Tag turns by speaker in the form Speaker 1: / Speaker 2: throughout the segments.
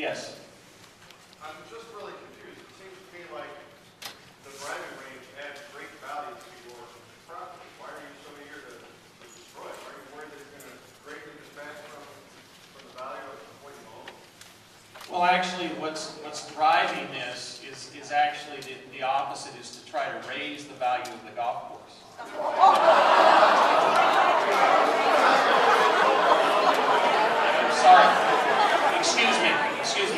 Speaker 1: Yes.
Speaker 2: I'm just really confused. It seems to me like the driving range adds great value to your property. Why are you so eager to destroy it? Are you worried that it's going to greatly distract from the value of what you own?
Speaker 1: Well, actually, what's driving this is actually the opposite, is to try to raise the value of the golf course. I'm sorry. Excuse me.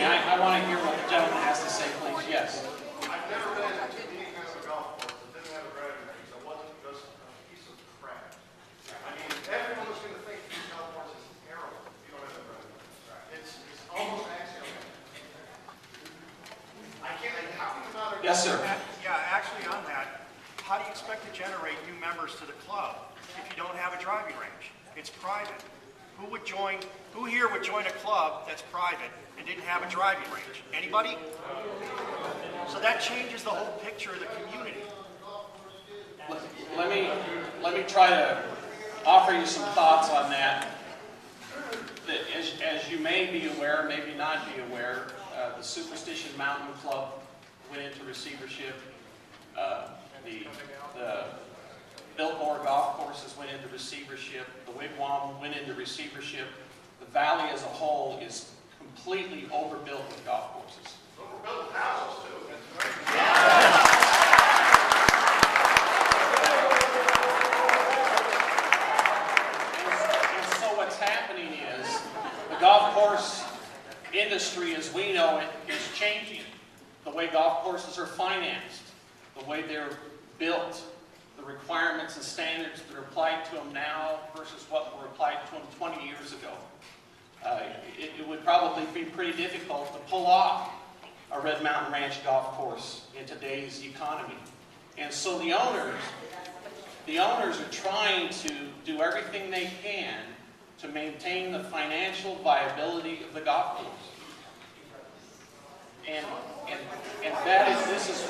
Speaker 1: I want to hear what the gentleman has to say, please. Yes.
Speaker 2: I've never been to any kind of a golf course that didn't have a driving range that wasn't just a piece of crap. I mean, everyone was going to think these golf courses is terrible if you don't have a driving range. It's almost axiomatic. I can't, how can you not?
Speaker 1: Yes, sir.
Speaker 3: Yeah, actually on that, how do you expect to generate new members to the club if you don't have a driving range? It's private. Who here would join a club that's private and didn't have a driving range? Anybody? So that changes the whole picture of the community.
Speaker 1: Let me try to offer you some thoughts on that. That as you may be aware, maybe not be aware, the Superstition Mountain Club went into receivership. The Biltmore golf courses went into receivership. The Wigwam went into receivership. The valley as a whole is completely overbuilt with golf courses.
Speaker 2: Overbuilt with houses too. That's right.
Speaker 1: And so what's happening is the golf course industry as we know it is changing. The way golf courses are financed, the way they're built, the requirements and standards that are applied to them now versus what were applied to them 20 years ago. It would probably be pretty difficult to pull off a Red Mountain Ranch golf course in today's economy. And so the owners are trying to do everything they can to maintain the financial viability of the golf course. And that is, this is...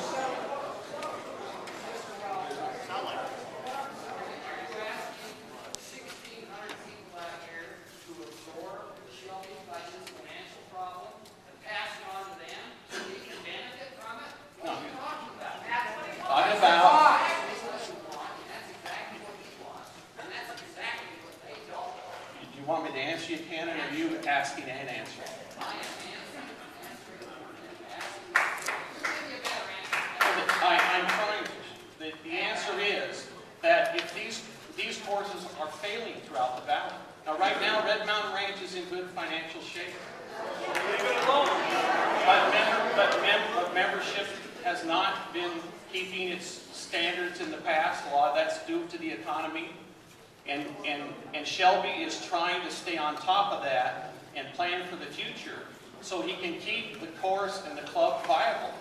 Speaker 1: You want me to answer you, Cannon, or are you asking and answering? I'm trying to. The answer is that if these courses are failing throughout the valley. Now, right now, Red Mountain Ranch is in good financial shape. But membership has not been keeping its standards in the past. A lot of that's due to the economy. And Shelby is trying to stay on top of that and plan for the future so he can keep the course and the club viable.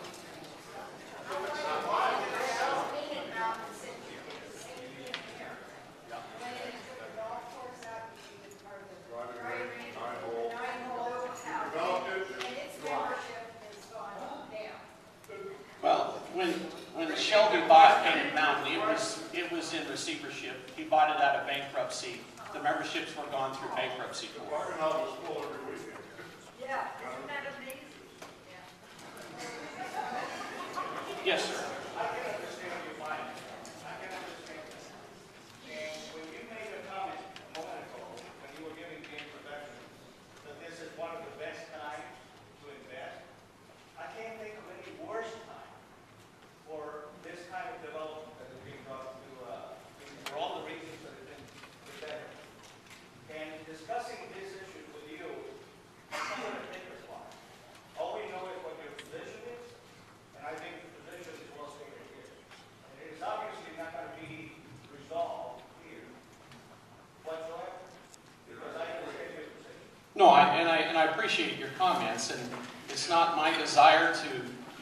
Speaker 1: Well, when Shelby bought Painted Mountain, it was in receivership. He bought it out of bankruptcy. The memberships were gone through bankruptcy court.
Speaker 2: Parking lot was full every weekend.
Speaker 4: Yeah, isn't that amazing?
Speaker 1: Yes, sir.
Speaker 5: I can understand your mind. I can understand this. And when you made a comment a moment ago, when you were giving the introduction, that this is one of the best times to invest, I can't think of any worse time for this kind of development that is being brought to, for all the reasons that have been presented. And discussing these issues with you, I'm not going to take this long. All we know is what your position is, and I think the position is well stated here. And it is obviously not going to be resolved here whatsoever, because I understand your position.
Speaker 1: No, and I appreciate your comments, and it's not my desire to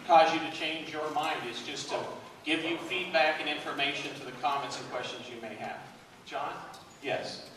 Speaker 1: cause you to change your mind. It's just to give you feedback and information to the comments and questions you may have. John? Yes.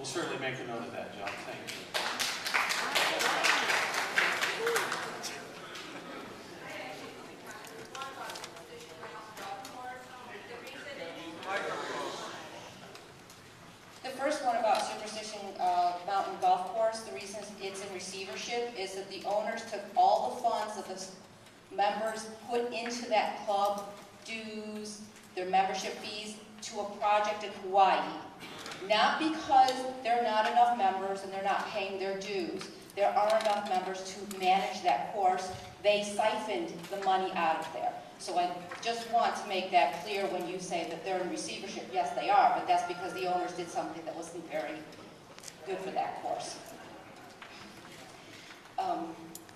Speaker 1: certainly make a note of that, John. Thank you.
Speaker 6: The first one about Superstition Mountain Golf Course, the reason it's in receivership is that the owners took all the funds that the members put into that club, dues, their membership fees, to a project in Hawaii. Not because there are not enough members and they're not paying their dues. There are enough members to manage that course. They siphoned the money out of there. So I just want to make that clear when you say that they're in receivership. Yes, they are, but that's because the owners did something that wasn't very good for that course.